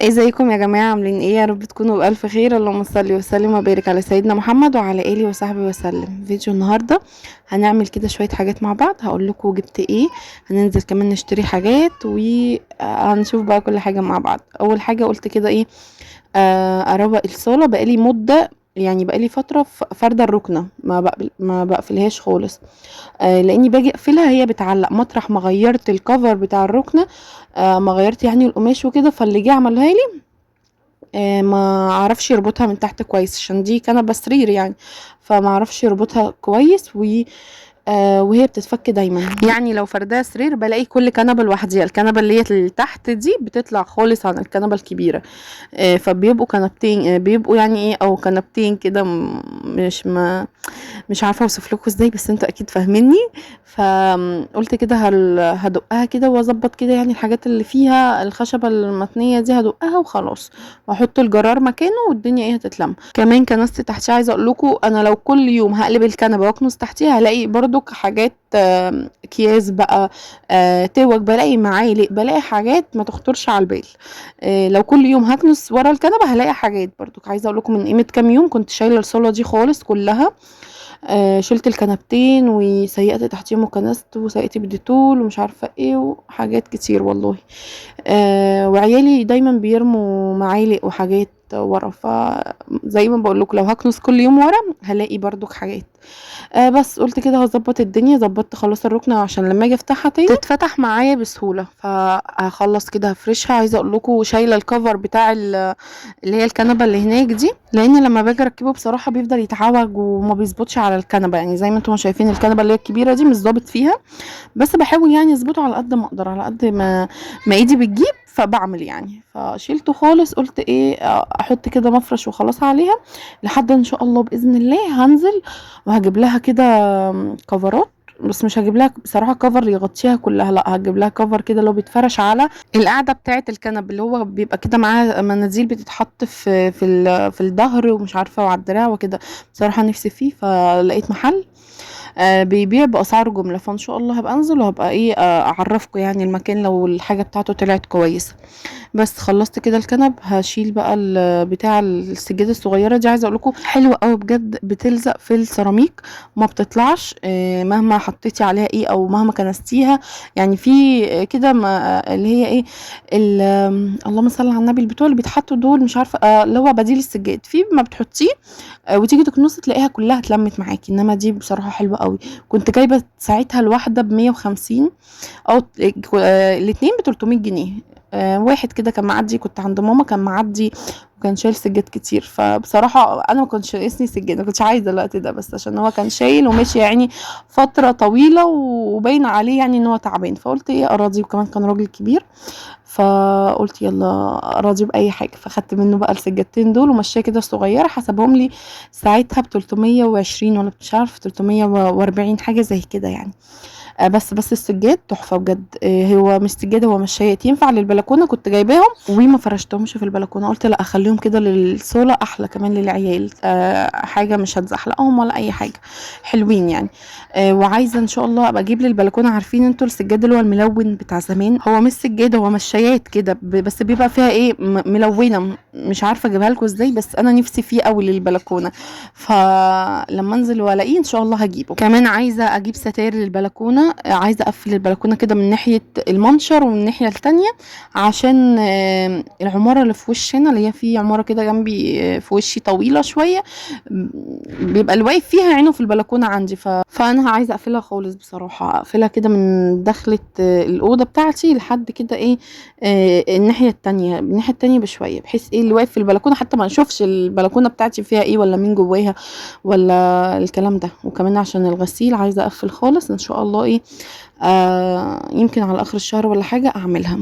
ازيكم يا جماعة؟ عاملين ايه؟ يا رب تكونوا بألف خير. اللهم صل وسلم وبارك على سيدنا محمد وعلى آله وصحبه وسلم. فيديو النهاردة هنعمل كده شوية حاجات مع بعض، هقول لكم جبت ايه، هننزل كمان نشتري حاجات وهنشوف بقى كل حاجة مع بعض. اول حاجة قلت كده ايه، اروق الصالة. بقالي مدة يعني بقالي فترة فاردة الركنة، ما بقفلهاش خالص. لاني باجي اقفلها هي بتعلق مطرح ما غيرت الكفر بتاع الركنة. ما غيرت يعني القماش وكده، فاللي جه عملها لي ما عرفش يربطها من تحت كويس، عشان دي كنبة سرير يعني، فما عرفش يربطها كويس وهي بتتفك دايما. يعني لو فردها سرير بلاقي كل كنبة لوحديها، الكنبة اللي هي اللي تحت دي بتطلع خالص عن الكنبة الكبيرة. فبيبقوا كنبتين، بيبقوا يعني ايه، او كنبتين كده، مش عارفه اوصف لكم ازاي، بس انتوا اكيد فاهميني. فقلت كده هدقها كده واظبط كده، يعني الحاجات اللي فيها الخشبه المتنيه دي هدقها وخلاص، واحط الجرار مكانه والدنيا ايه هتتلم. كمان كنست تحتيها، عايزه اقول لكم انا لو كل يوم هقلب الكنبه واكنس تحتيها هلاقي برضك حاجات، اكياس بقى، توك، بلاقي معالق، بلاقي حاجات ما تخطرش على البال. لو كل يوم هكنس ورا الكنبه هلاقي حاجات برضك. عايزه اقول لكم من قيمه كام يوم كنت شايله الصاله دي خالص كلها. شلت الكنبتين وسيقت تحتيهم وكنست وسيقت بالديتول ومش عارفه ايه وحاجات كتير والله. وعيالي دايما بيرموا معالق وحاجات ورا، فزي ما بقول لكم لو هكنس كل يوم ورا هلاقي برضك حاجات. بس قلت كده هظبط الدنيا، ظبطت خلاص الركنه عشان لما اجي افتحها تاني تتفتح معايا بسهوله، فهخلص كده هفرشها. عايزه اقول لكم شايله الكفر بتاع اللي هي الكنبه اللي هناك دي، لان لما باجي اركبه بصراحه بيفضل يتعوج وما بيظبطش على الكنبه. يعني زي ما انتم شايفين الكنبه اللي هي الكبيره دي مش ظابط فيها، بس بحاول يعني اظبطه على قد ما اقدر، على قد ما ايدي بتجيب فبعمل يعني. فشيلته خالص، قلت ايه، احط كده مفرش وخلاص عليها لحد ان شاء الله باذن الله هنزل وهجيب لها كده كفرات. بس مش هجيب لها بصراحه كفر يغطيها كلها، لا هجيب لها كفر كده اللي هو بيتفرش على القاعده بتاعه الكنب، اللي هو بيبقى كده معاه مناديل بتتحط في الظهر ومش عارفه وعلى الدراع وكده. بصراحه نفسي فيه، فلقيت محل بيبيع باسعار جمله، فان شاء الله هبقى انزل وهبقى ايه، اعرفكم يعني المكان لو الحاجه بتاعته طلعت كويسه. بس خلصت كده الكنب، هشيل بقى بتاع السجاده الصغيره دي. عايزه اقول لكم حلوه قوي بجد، بتلزق في السيراميك ما بتطلعش، مهما حطيتي عليها ايه او مهما كنستيها. يعني في كده اللي هي ايه، اللهم صل على النبي، البتوع اللي بيتحطوا دول مش عارفه، اللي هو بديل السجاد، في ما بتحطيه وتيجي تكنسي تلاقيها كلها اتلمت معاكي. انما دي بصراحه حلوه قوي. كنت جايبه ساعتها الواحده ب150، او الاتنين ب300 جنيه. واحد كده كان معدي، كنت عند ماما كان معدي وكان شايل سجاد كتير، فبصراحه انا ما كنتش ناقصني سجاد، ما كنتش عايزه الوقت ده، بس عشان هو كان شايل وماشي يعني فتره طويله وباين عليه يعني ان هو تعبان، فقلت ايه اراضي، وكمان كان راجل كبير، فقلت يلا راضي باي حاجه. فخدت منه بقى السجادتين دول ومشيه كده صغيره، حسبهم لي ساعتها ب320 ولا مش عارف 340 حاجه زي كده يعني. بس السجاد تحفه بجد. هو مش سجاد، هو مشايات ينفع للبلكونه، كنت جايباهم وما فرشتهمش في البلكونه، قلت لا اخليهم كده للصاله احلى كمان للعيال. حاجه مش هتزحلقهم ولا اي حاجه، حلوين يعني. وعايزه ان شاء الله ابقى اجيب للبلكونه، عارفين انتوا السجاد اللي هو الملون بتاع زمان، هو مش سجاد، هو مشايات كده بس بيبقى فيها ايه، ملونه، مش عارفه اجيبها لكم ازاي، بس انا نفسي فيه قوي للبلكونه، فلما انزل والاقيه ان شاء الله هجيبه. كمان عايزه اجيب ستاير للبلكونه، عايزه اقفل البلكونه كده من ناحيه المنشر ومن الناحيه التانية، عشان العماره اللي في وشنا، اللي هي في عماره كده جنبي في وشي طويله شويه، بيبقى اللي واقف فيها عينه في البلكونه عندي، فانا عايزه اقفلها خالص بصراحه، اقفلها كده من دخله الاوضه بتاعتي لحد كده ايه، الناحيه التانية بشويه، بحيث ايه اللي واقف في البلكونه حتى ما نشوفش البلكونه بتاعتي فيها ايه ولا مين جواها ولا الكلام ده. وكمان عشان الغسيل عايزه اقفل خالص ان شاء الله ايه، يمكن على اخر الشهر ولا حاجه اعملها.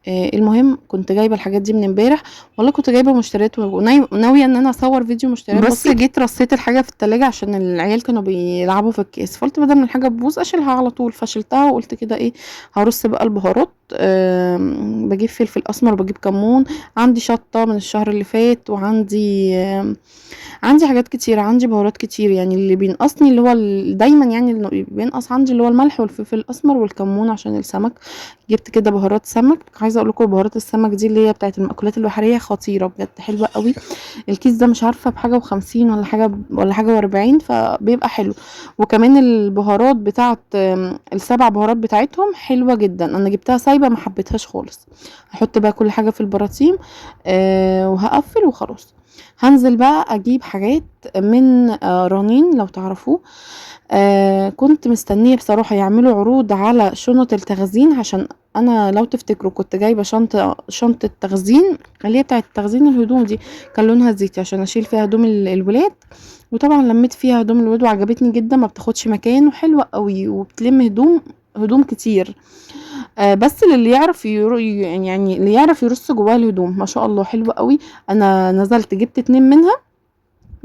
المهم كنت جايبه الحاجات دي من امبارح، والله كنت جايبه مشتريات وناويه ان انا اصور فيديو مشتريات، بس جيت رصيت الحاجه في التلاجة عشان العيال كانوا بيلعبوا في الكيس، فقلت بدل ما الحاجه تبوظ اشيلها على طول، فشلتها وقلت كده ايه، هرص بقى البهارات بجيب فلفل اسمر وبجيب كمون، عندي شطة من الشهر اللي فات، وعندي عندي حاجات كتير، عندي بهارات كتير. يعني اللي بينقصني اللي هو دايما يعني اللي بينقص عندي اللي هو الملح والفلفل الاسمر والكمون عشان السمك. جبت كده بهارات سمك. عايزه اقول لكم بهارات السمك دي اللي هي بتاعت المأكولات البحريه خطيره بجد، حلوه قوي. الكيس ده مش عارفه بحاجه و50 ولا حاجه ولا حاجه و40، فبيبقى حلو. وكمان البهارات بتاعت السبع بهارات بتاعتهم حلوه جدا. انا جبتها سايبه ما حبيتهاش خالص. هحط بقى كل حاجه في البراطيم وهقفل وخلاص. هنزل بقى اجيب حاجات من رنين لو تعرفوه. كنت مستنيه بصراحه يعملوا عروض على شنط التخزين، عشان انا لو تفتكروا كنت جايبه شنطه تخزين اللي هي بتاعه تخزين الهدوم دي، كان لونها زيتي عشان اشيل فيها هدوم الولاد. وطبعا لميت فيها هدوم الولاد وعجبتني جدا، ما بتاخدش مكان وحلوه قوي وبتلم هدوم كتير. بس للي يعرف يعني اللي يعرف يرص جواها الهدوم ما شاء الله حلوه قوي. انا نزلت جبت 2 منها،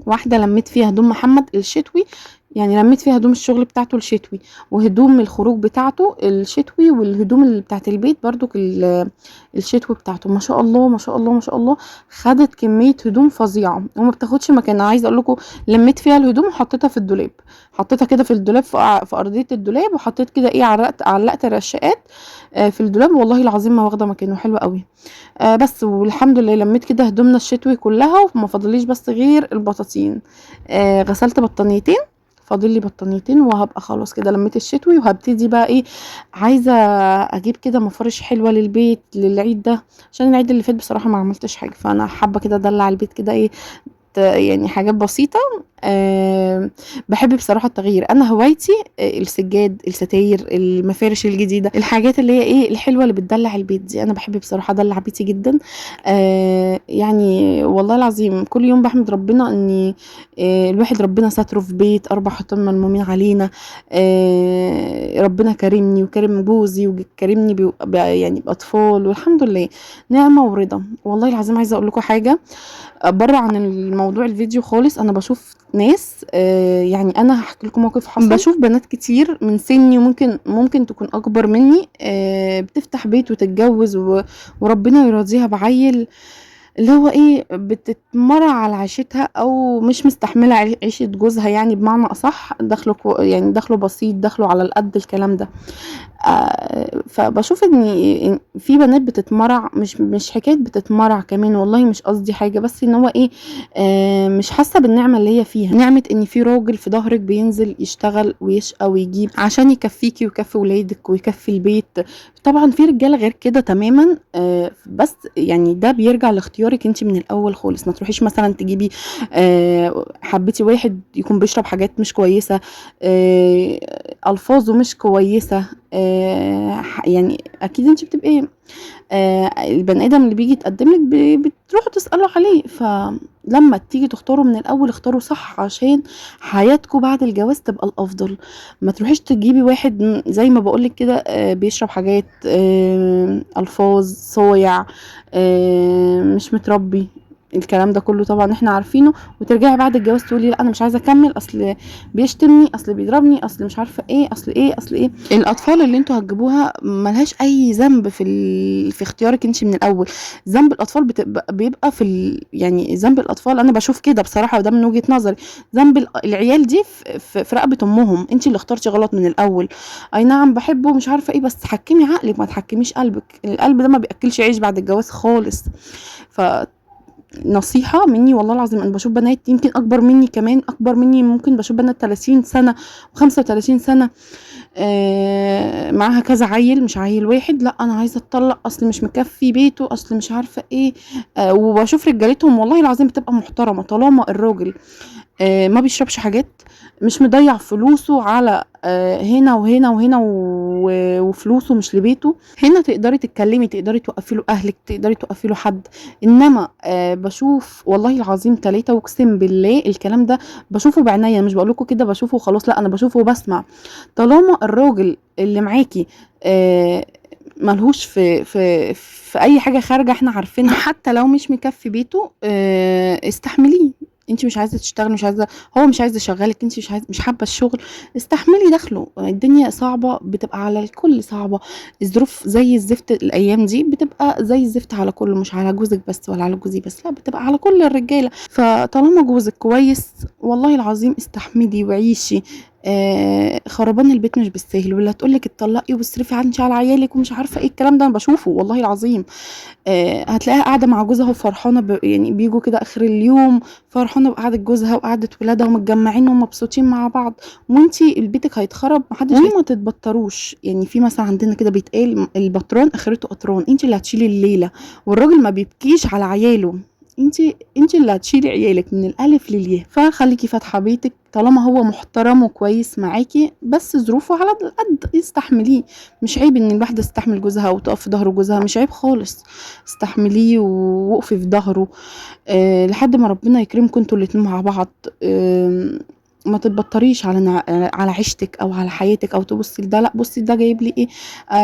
واحدة لميت فيها هدوم محمد الشتوي، يعني لميت فيها هدوم الشغل بتاعته الشتوي، وهدوم الخروج بتاعته الشتوي، والهدوم اللي بتاعت البيت برضو الشتوي بتاعته. ما شاء الله ما شاء الله ما شاء الله، خدت كمية هدوم فظيعة وما بتاخدش مكان. عايزة اقول لكم لميت فيها الهدوم وحطيتها في الدولاب، حطيتها كده في الدولاب في ارضية الدولاب، وحطيت كده ايه علقت الرشاقات في الدولاب. والله العظيم ما واخدة مكانه، حلو قوي. بس والحمد لله لميت كده هدومنا الشتوي كلها، وما فاضليش بس غير البطاطين. غسلت بطانيتين، فاضل لي بطانيتين وهبقى خلاص كده لميت الشتوي. وهبتدي بقى ايه، عايزه اجيب كده مفارش حلوه للبيت للعيد ده، عشان العيد اللي فات بصراحه ما عملتش حاجه، فانا حابه كده ادلع البيت كده ايه، يعني حاجات بسيطة. بحب بصراحة التغيير. أنا هوايتي السجاد، الستاير، المفارش الجديدة، الحاجات اللي هي إيه الحلوة اللي بتدلع البيت دي. أنا بحب بصراحة أدلع بيتي جدا. يعني والله العظيم كل يوم بحمد ربنا إني الواحد ربنا ستره في بيت 4 حيطان ملمومين علينا. ربنا كرمني وكرم جوزي وكرمني يعني بأطفال، والحمد لله نعمة ورضا. والله العظيم عايزة أقول لكم حاجة بره عن الموضوع الفيديو خالص. انا بشوف ناس يعني انا هحكي لكم موقف حصل. بشوف بنات كتير من سني وممكن تكون اكبر مني بتفتح بيت وتتجوز وربنا يرضيها بعيل، اللي هو ايه بتتمرع على عيشتها او مش مستحمله عيشه جوزها، يعني بمعنى اصح دخله يعني دخله بسيط، دخله على القد الكلام ده. فبشوف ان في بنات بتتمرع، مش حكايه بتتمرع كمان، والله مش قصدي حاجه، بس ان هو ايه مش حاسه بالنعمه اللي هي فيها، نعمه ان في راجل في ظهرك بينزل يشتغل ويشقى ويجيب عشان يكفيكي ويكفي ولادك ويكفي البيت. طبعا في رجاله غير كده تماما، بس يعني ده بيرجع لاختيارك انت من الاول خالص. ما تروحيش مثلا تجيبي حبيتي واحد يكون بيشرب حاجات مش كويسه، الفاظه مش كويسه، يعني اكيد انت بتبقي البني ادم اللي بيجي يتقدم لك بتروحوا تسالوا عليه. فلما تيجي تختاروا من الاول اختاروا صح عشان حياتكم بعد الجواز تبقى الافضل. ما تروحيش تجيبي واحد زي ما بقولك كده بيشرب حاجات الفاظ صايع مش متربي، الكلام ده كله طبعا احنا عارفينه. وترجعي بعد الجواز تقولي لا انا مش عايزه اكمل، اصل بيشتمني، اصل بيضربني، اصل مش عارفه ايه، اصل ايه. الاطفال اللي انتوا هتجيبوها ملهاش اي ذنب في اختيارك انت من الاول. ذنب الاطفال بيبقى يعني ذنب الاطفال انا بشوف كده بصراحه، وده من وجهه نظري. ذنب العيال دي في رقبه امهم، انت اللي اخترتي غلط من الاول. اي نعم بحبه مش عارفه ايه، بس حكمي عقلك ما تحكميش قلبك. القلب ده ما بياكلش عيش بعد الجواز خالص. ف نصيحة مني والله العظيم، انا بشوف بنات يمكن اكبر مني، كمان اكبر مني، ممكن بشوف بنات 30 سنة و35 سنة معاها كذا عيل، مش عيل واحد. لا انا عايزة اتطلق، اصل مش مكفي بيته، اصل مش عارفة ايه. وبشوف رجالتهم والله العظيم بتبقى محترمة طالما الراجل ما بيشربش حاجات، مش مضيع فلوسه على هنا وهنا وهنا وفلوسه مش لبيته. هنا تقدري تتكلمي، تقدري توقفي له اهلك، تقدري توقفي له حد. انما بشوف والله العظيم 3 اقسم بالله الكلام ده بشوفه بعناية، مش بقول لكم كده بشوفه خلاص، لا انا بشوفه وبسمع. طالما الراجل اللي معاكي ملهوش في اي حاجه خارجه احنا عارفينها، حتى لو مش مكفي بيته استحمليه. انت مش عايزه تشتغلي، مش عايزه، هو مش عايز يشغلك، انت مش عايزه، مش حابه الشغل، استحملي دخله. الدنيا صعبه، بتبقى على الكل صعبه، الظروف زي الزفت الايام دي، بتبقى زي الزفت على كله، مش على جوزك بس ولا على جوزي بس، لا بتبقى على كل الرجاله. فطالما جوزك كويس والله العظيم استحملي وعيشي. خربان البيت مش بالسهل، ولا تقولك اتطلقي واصرفي عنك على عيالك ومش عارفه ايه الكلام ده، انا بشوفه والله العظيم. هتلاقيها قاعده مع جوزها وفرحانه يعني بيجوا كده اخر اليوم فرحانه بقعده جوزها وقعده ولادها ومتجمعين ومبسوطين مع بعض، وانتي بيتك هيتخرب، محدش وما تتبطروش. يعني في مثلا عندنا كده بيتقال البطران اخرته قطران، انتي اللي هتشيلي الليله، والراجل ما بيبكيش على عياله، انتي اللي هتشيلي عيالك من الالف للياء. فخليكي فاتحه بيتك طالما هو محترم وكويس معاكي، بس ظروفه على القد استحمليه. مش عيب ان الواحده تستحمل جوزها وتقف في ظهر جوزها، مش عيب خالص، استحمليه ووقفي في ظهره لحد ما ربنا يكرمكم انتوا الاتنين مع بعض. ما تتبطريش على عيشتك او على حياتك، او تبصي لده لا بصي ده جايب لي ايه،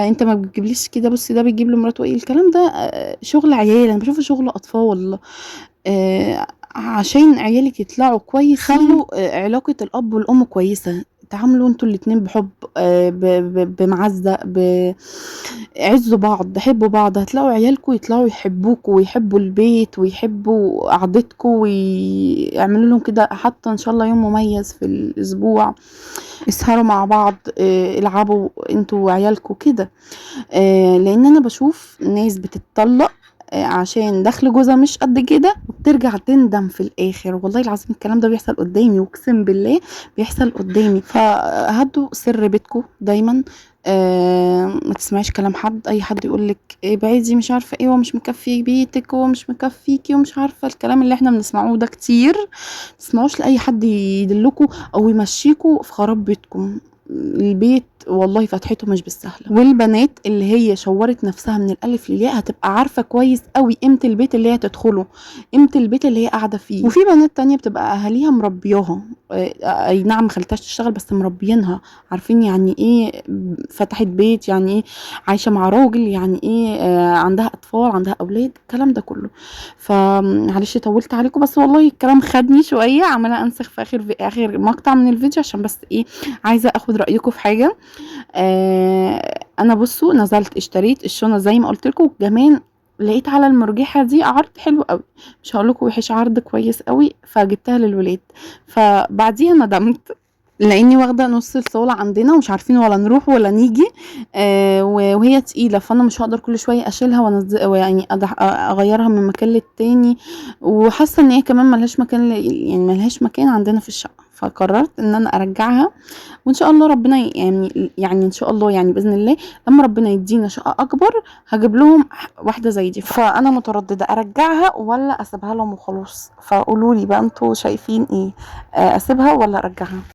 انت ما بتجيبليش كده، بصي ده بتجيب لمراته ايه، الكلام ده شغل عيال، انا بشوفه شغل اطفال. عشان عيالك يطلعوا كويس خلوا علاقة الأب والأم كويسة، تعاملوا انتوا الاتنين بحب، بمعزة، عزوا بعض، حبوا بعض، هتلاقوا عيالكم يطلعوا يحبوكوا ويحبوا البيت ويحبوا قعدتكم، ويعملوا لهم كده حتى ان شاء الله يوم مميز في الاسبوع، اسهروا مع بعض، العبوا انتوا وعيالكم كده. لان انا بشوف ناس بتتطلق عشان دخل جوزها مش قد كده، وبترجع تندم في الاخر، والله العظيم الكلام ده بيحصل قدامي، واقسم بالله بيحصل قدامي. فهدوا سر بيتكم دايما، ما تسمعيش كلام حد، اي حد يقولك ابعدي مش عارفه ايه، ومش مكفي بيتك ومش مكفيكي ومش عارفه الكلام اللي احنا بنسمعوه ده كتير، تسمعوش لاي حد يدلكوا او يمشيكوا في خراب بيتكم. البيت والله فتحته مش بالسهله، والبنات اللي هي شورت نفسها من الالف للياء هتبقى عارفه كويس قوي قيمه البيت اللي هي تدخله، قيمه البيت اللي هي قاعده فيه. وفي بنات تانية بتبقى اهاليها مربياها، اي نعم مخلتهاش تشتغل بس مربيينها، عارفين يعني ايه فتحت بيت، يعني ايه عايشه مع راجل، يعني ايه عندها اطفال، عندها اولاد، الكلام ده كله. فمعلش طولت عليكم، بس والله الكلام خدني شويه، عماله انسخ في اخر مقطع من الفيديو عشان بس ايه، عايزه اخد رايكم في حاجه. انا بصوا نزلت اشتريت الشنط زي ما قلت لكم، كمان لقيت على المرجحه دي عرض حلو قوي، مش هقول لكم وحش، عرض كويس قوي، فجبتها للولاد. فبعديها ندمت لاني واخده نص الصاله عندنا ومش عارفين ولا نروح ولا نيجي، وهي تقيله، فانا مش هقدر كل شويه اشيلها ويعني اغيرها من مكان للتاني، وحاسه ان هي كمان ملهاش مكان يعني ملهاش مكان عندنا في الشقه، فقررت ان انا ارجعها. وان شاء الله ربنا يعني ان شاء الله يعني باذن الله لما ربنا يدينا شقه اكبر هجيب لهم واحده زي دي. فانا متردده ارجعها ولا اسيبها لهم وخلاص، فقولوا لي بقى انتوا شايفين ايه، اسيبها ولا ارجعها؟